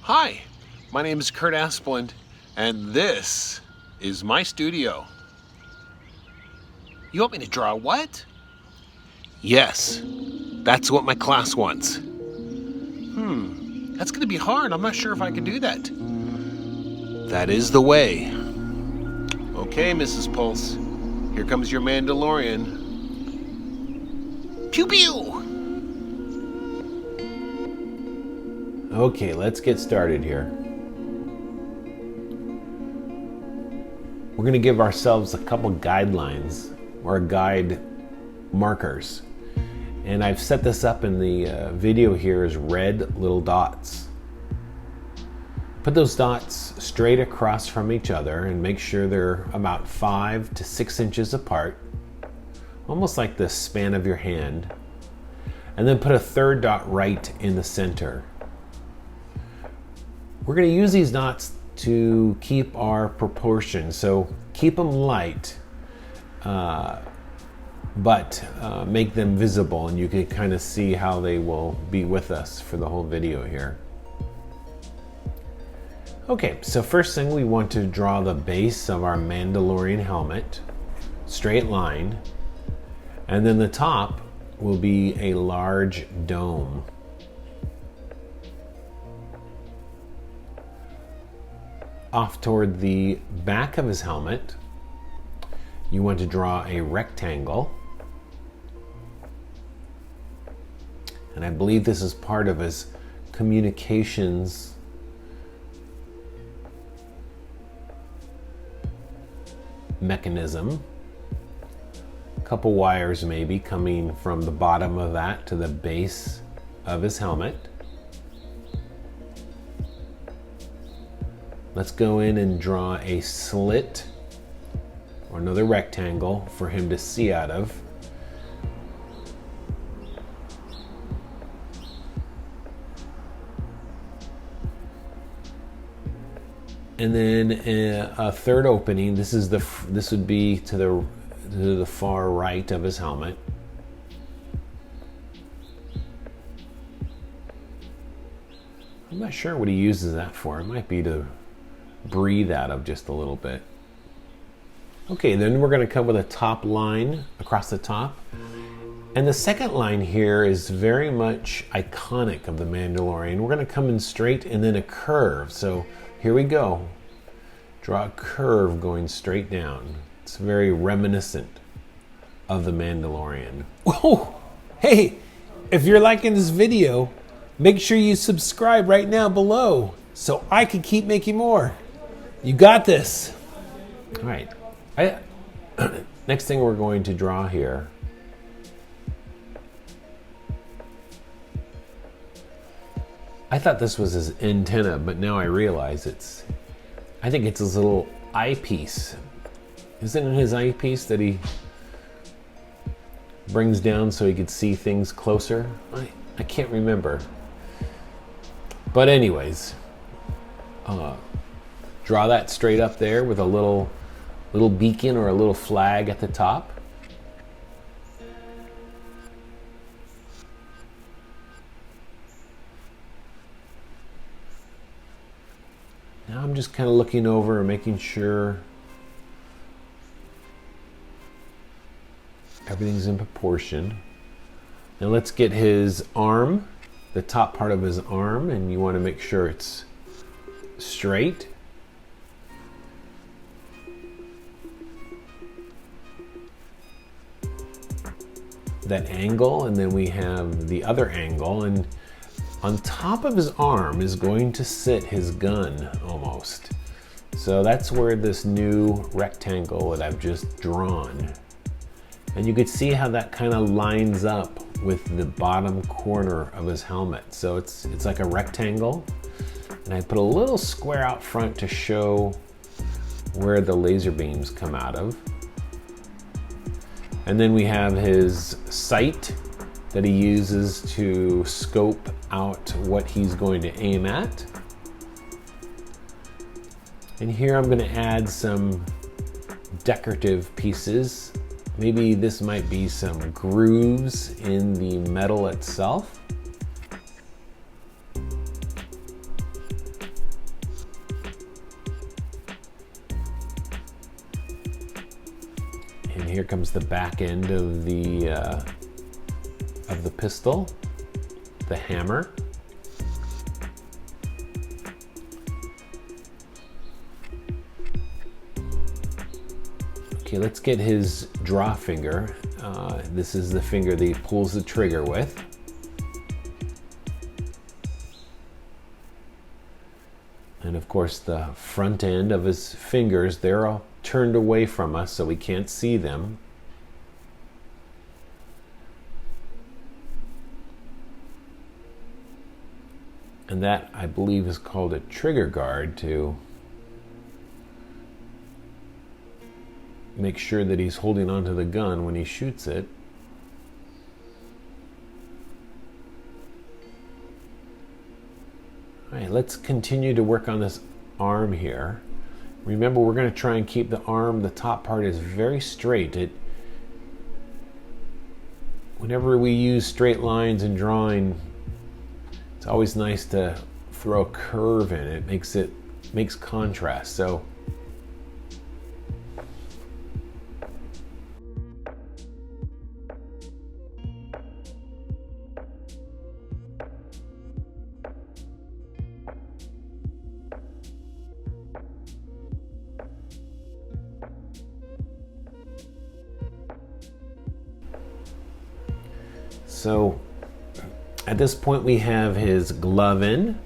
Hi, my name is Kurt Aspland, and this is my studio. You want me to draw what? Yes, that's what my class wants. That's gonna be hard. I'm not sure if I can do that. That is the way. Okay, Mrs. Pulse, here comes your Mandalorian. Pew pew! Okay, let's get started here. We're going to give ourselves a couple guidelines or guide markers. And I've set this up in the video here as red little dots. Put those dots straight across from each other and make sure they're about 5 to 6 inches apart, almost like the span of your hand. And then put a third dot right in the center. We're going to use these dots to keep our proportions, so keep them light, but make them visible, and you can kind of see how they will be with us for the whole video here. Okay, so first thing, we want to draw the base of our Mandalorian helmet, straight line, and then the top will be a large dome. Off toward the back of his helmet, you want to draw a rectangle. And I believe this is part of his communications mechanism. A couple wires maybe coming from the bottom of that to the base of his helmet. Let's go in and draw a slit or another rectangle for him to see out of. And then a third opening. This would be to the far right of his helmet. I'm not sure what he uses that for. It might be to breathe out of just a little bit. Okay, then we're going to come with a top line across the top. And the second line here is very much iconic of the Mandalorian. We're going to come in straight and then a curve. So here we go. Draw a curve going straight down. It's very reminiscent of the Mandalorian. Whoa! Hey, if you're liking this video, make sure you subscribe right now below so I can keep making more. You got this. All right. Next thing we're going to draw here. I thought this was his antenna, but now I realize I think it's his little eyepiece. Isn't it his eyepiece that he brings down so he could see things closer? I can't remember. But anyways, draw that straight up there with a little beacon or a little flag at the top. Now I'm just kind of looking over and making sure everything's in proportion. Now let's get his arm, the top part of his arm, and you want to make sure it's straight. That angle, and then we have the other angle, and on top of his arm is going to sit his gun almost. So that's where this new rectangle that I've just drawn. And you can see how that kind of lines up with the bottom corner of his helmet. So it's like a rectangle. And I put a little square out front to show where the laser beams come out of. And then we have his sight that he uses to scope out what he's going to aim at. And here I'm going to add some decorative pieces. Maybe this might be some grooves in the metal itself. And here comes the back end of the pistol, the hammer. Okay, let's get his draw finger. This is the finger that he pulls the trigger with. And of course the front end of his fingers, they're all turned away from us so we can't see them. And that, I believe, is called a trigger guard to make sure that he's holding onto the gun when he shoots it. All right, let's continue to work on this arm here. Remember, we're going to try and keep the arm, the top part is very straight. Whenever we use straight lines in drawing, it's always nice to throw a curve in it. Makes contrast. So at this point we have his glove in,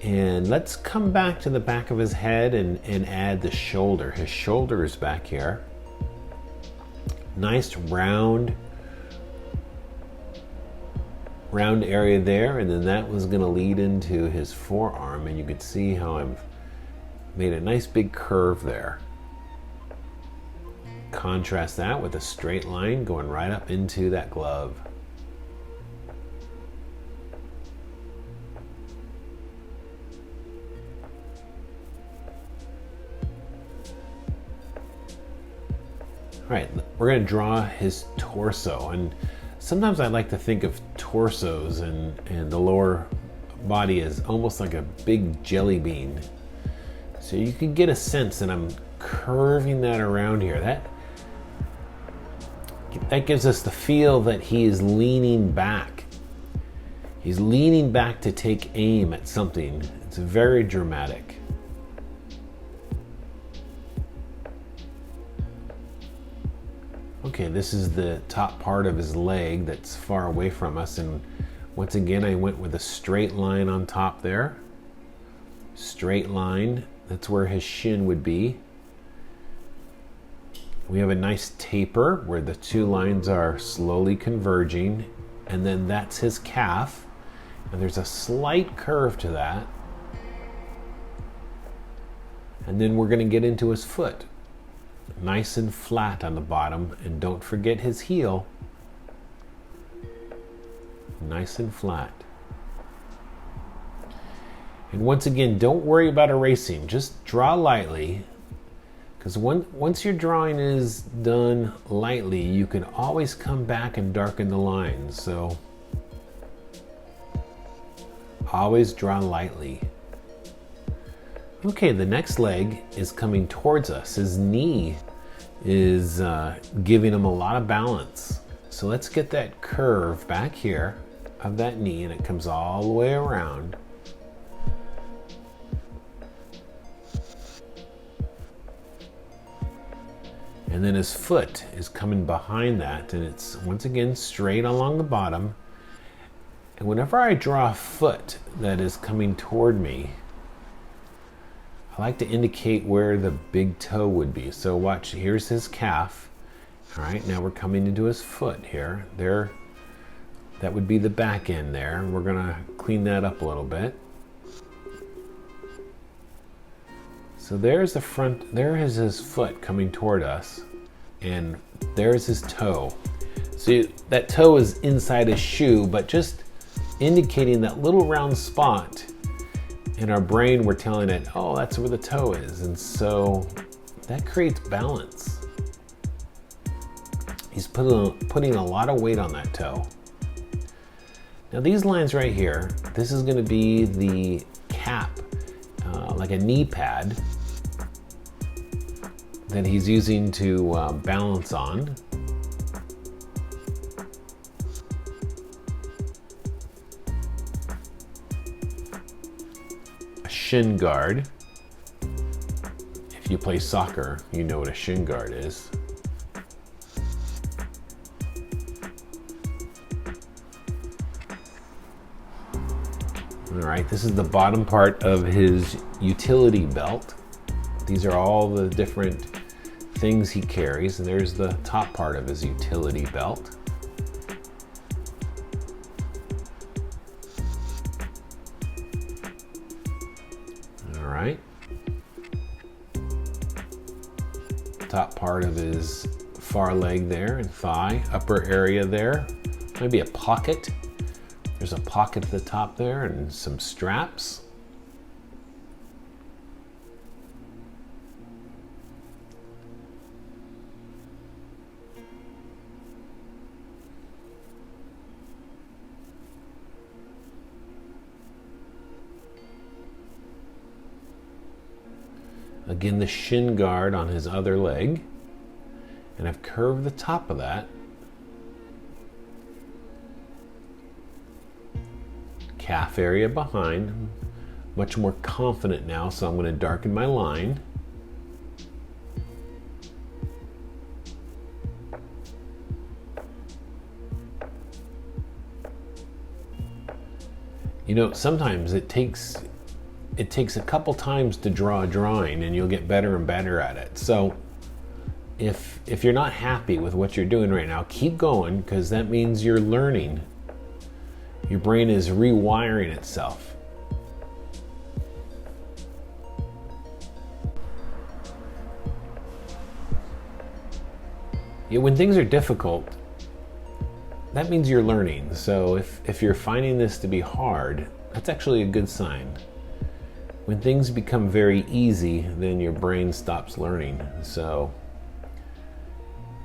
and let's come back to the back of his head and add the shoulder. His shoulder is back here. Nice round area there, and then that was going to lead into his forearm, and you could see how I've made a nice big curve there. Contrast that with a straight line going right up into that glove. All right, we're going to draw his torso, and sometimes I like to think of torsos and the lower body as almost like a big jelly bean. So you can get a sense that I'm curving that around here. That gives us the feel that he is leaning back. He's leaning back to take aim at something. It's very dramatic. Okay, this is the top part of his leg that's far away from us, and once again I went with a straight line on top there. Straight line, that's where his shin would be. We have a nice taper where the two lines are slowly converging, and then that's his calf, and there's a slight curve to that. And then we're going to get into his foot. Nice and flat on the bottom, and don't forget his heel. Nice and flat. And once again, don't worry about erasing, just draw lightly, because once your drawing is done lightly, you can always come back and darken the lines. So always draw lightly. Okay, the next leg is coming towards us. His knee is giving him a lot of balance. So let's get that curve back here of that knee, and it comes all the way around. And then his foot is coming behind that, and it's once again straight along the bottom. And whenever I draw a foot that is coming toward me, I like to indicate where the big toe would be. So watch, here's his calf. All right, now we're coming into his foot here. There, that would be the back end there. We're gonna clean that up a little bit. So there's the front, there is his foot coming toward us, and there's his toe. See, that toe is inside his shoe, but just indicating that little round spot. In our brain, we're telling it, oh, that's where the toe is. And so that creates balance. He's putting a lot of weight on that toe. Now these lines right here, this is gonna be the cap, like a knee pad. that he's using to balance on. A shin guard. If you play soccer, you know what a shin guard is. All right, this is the bottom part of his utility belt. These are all the different things he carries, and there's the top part of his utility belt. All right. Top part of his far leg there and thigh, upper area there. Maybe a pocket. There's a pocket at the top there and some straps. Again, the shin guard on his other leg. And I've curved the top of that. Calf area behind. Much more confident now, so I'm going to darken my line. You know, sometimes it takes a couple times to draw a drawing, and you'll get better and better at it. So if you're not happy with what you're doing right now, keep going, because that means you're learning. Your brain is rewiring itself. Yeah, when things are difficult, that means you're learning. So if you're finding this to be hard, that's actually a good sign. When things become very easy, then your brain stops learning. So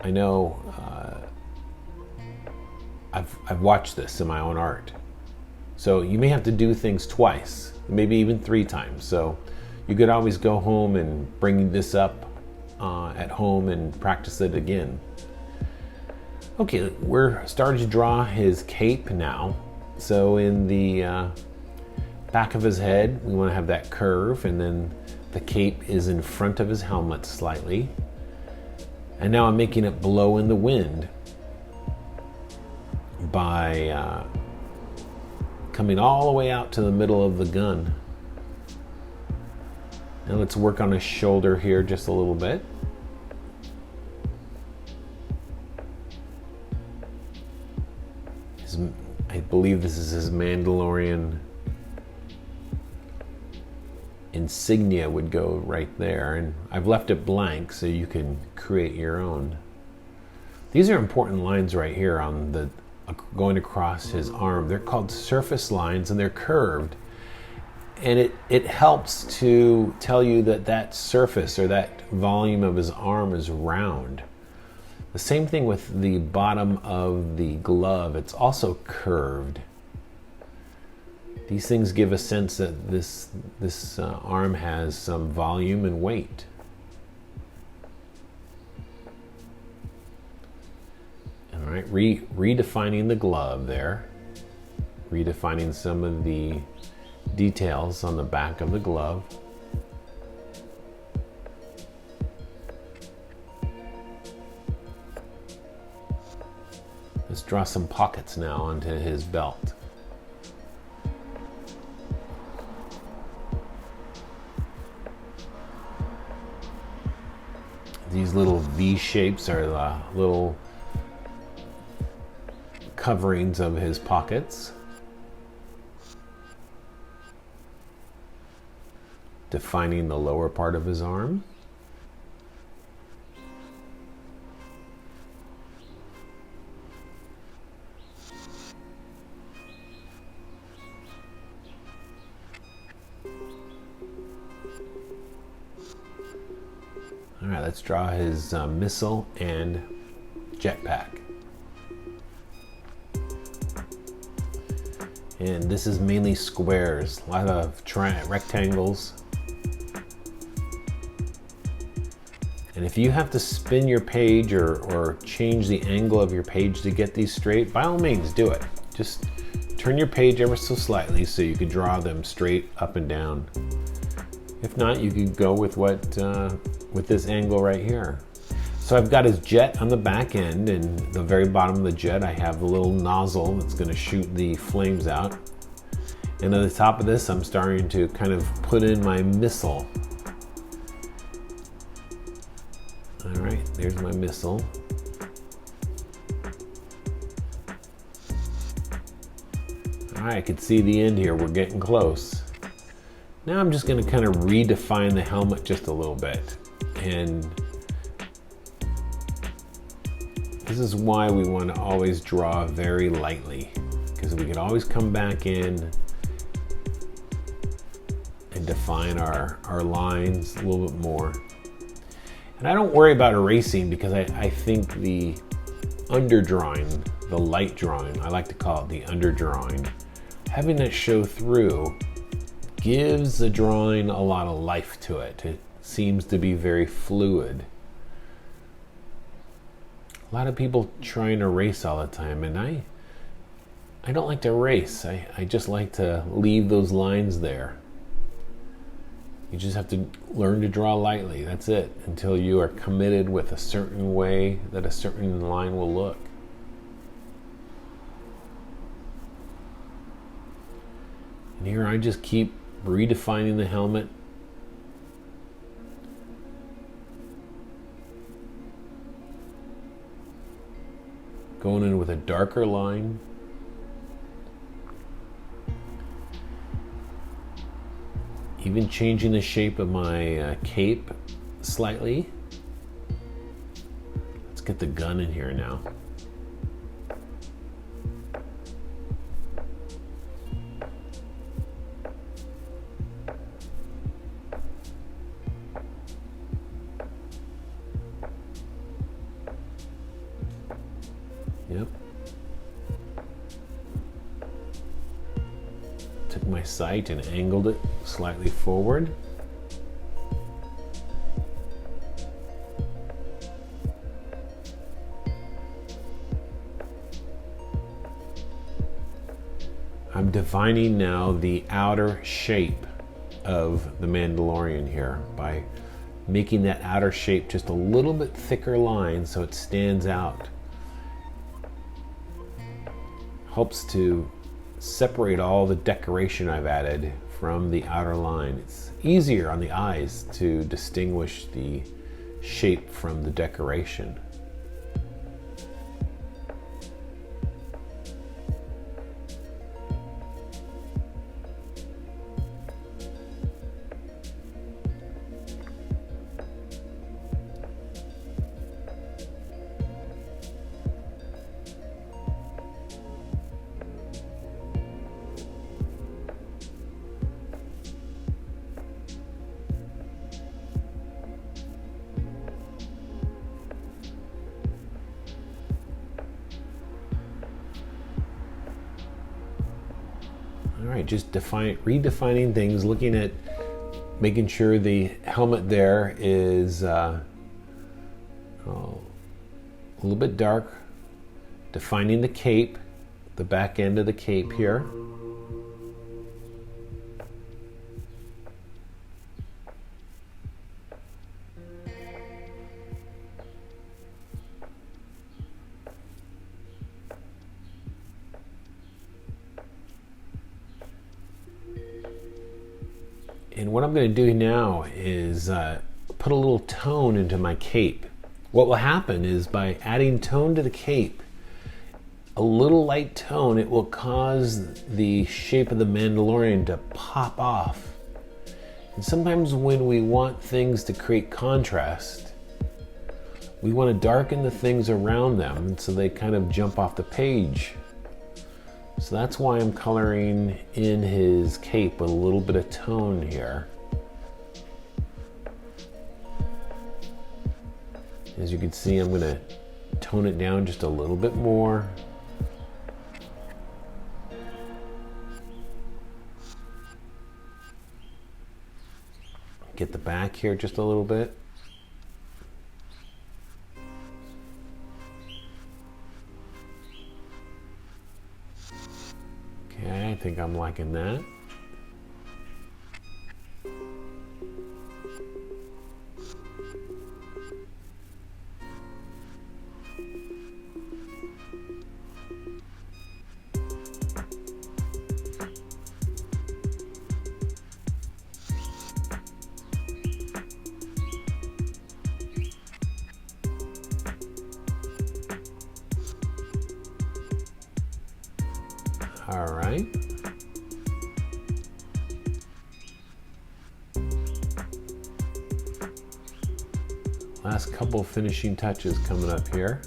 I know I've watched this in my own art. So you may have to do things twice, maybe even 3 times. So you could always go home and bring this up at home and practice it again. Okay, we're starting to draw his cape now. So in the back of his head, we want to have that curve, and then the cape is in front of his helmet slightly. And now I'm making it blow in the wind by coming all the way out to the middle of the gun. Now let's work on his shoulder here just a little bit. I believe this is his Mandalorian insignia would go right there, and I've left it blank so you can create your own. These are important lines right here on the going across his arm. They're called surface lines, and they're curved, and it helps to tell you that that surface or that volume of his arm is round. The same thing with the bottom of the glove. It's also curved. These things give a sense that this arm has some volume and weight. All right, redefining the glove there. Redefining some of the details on the back of the glove. Let's draw some pockets now onto his belt. These little V shapes are the little coverings of his pockets. Defining the lower part of his arm. All right, let's draw his missile and jetpack. And this is mainly squares, a lot of rectangles. And if you have to spin your page or change the angle of your page to get these straight, by all means do it. Just turn your page ever so slightly so you can draw them straight up and down. If not, you could go with with this angle right here. So I've got his jet on the back end, and the very bottom of the jet I have the little nozzle that's going to shoot the flames out. And at the top of this I'm starting to kind of put in my missile. All right, there's my missile. All right, I can see the end here. We're getting close. Now I'm just going to kind of redefine the helmet just a little bit. And this is why we want to always draw very lightly, because we can always come back in and define our lines a little bit more. And I don't worry about erasing, because I think the underdrawing, the light drawing, I like to call it the underdrawing, having that show through gives the drawing a lot of life to it. It seems to be very fluid. A lot of people try and erase all the time, and I don't like to erase. I just like to leave those lines there. You just have to learn to draw lightly. That's it, until you are committed with a certain way that a certain line will look. And here I just keep redefining the helmet. Going in with a darker line. Even changing the shape of my cape slightly. Let's get the gun in here now. Yep. Took my sight and angled it slightly forward. I'm defining now the outer shape of the Mandalorian here by making that outer shape just a little bit thicker line so it stands out. Helps to separate all the decoration I've added from the outer line. It's easier on the eyes to distinguish the shape from the decoration. All right, just redefining things, looking at making sure the helmet there is a little bit dark, defining the cape, the back end of the cape here. And what I'm going to do now is put a little tone into my cape. What will happen is by adding tone to the cape, a little light tone, it will cause the shape of the Mandalorian to pop off. And sometimes when we want things to create contrast, we want to darken the things around them so they kind of jump off the page. So that's why I'm coloring in his cape with a little bit of tone here. As you can see, I'm going to tone it down just a little bit more. Get the back here just a little bit. think I'm liking that. All right. Last couple finishing touches coming up here.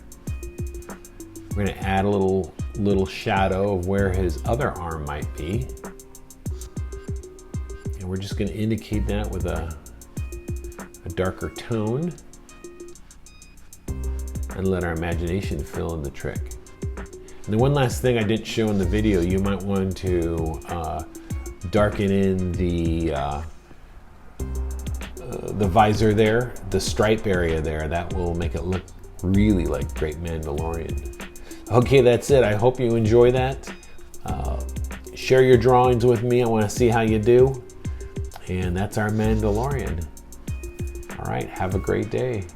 We're going to add a little shadow of where his other arm might be. And we're just going to indicate that with a darker tone and let our imagination fill in the trick. And the one last thing I didn't show in the video, you might want to darken in the visor there, the stripe area there. That will make it look really like Great Mandalorian. Okay, that's it. I hope you enjoy that. Share your drawings with me. I want to see how you do. And that's our Mandalorian. All right, have a great day.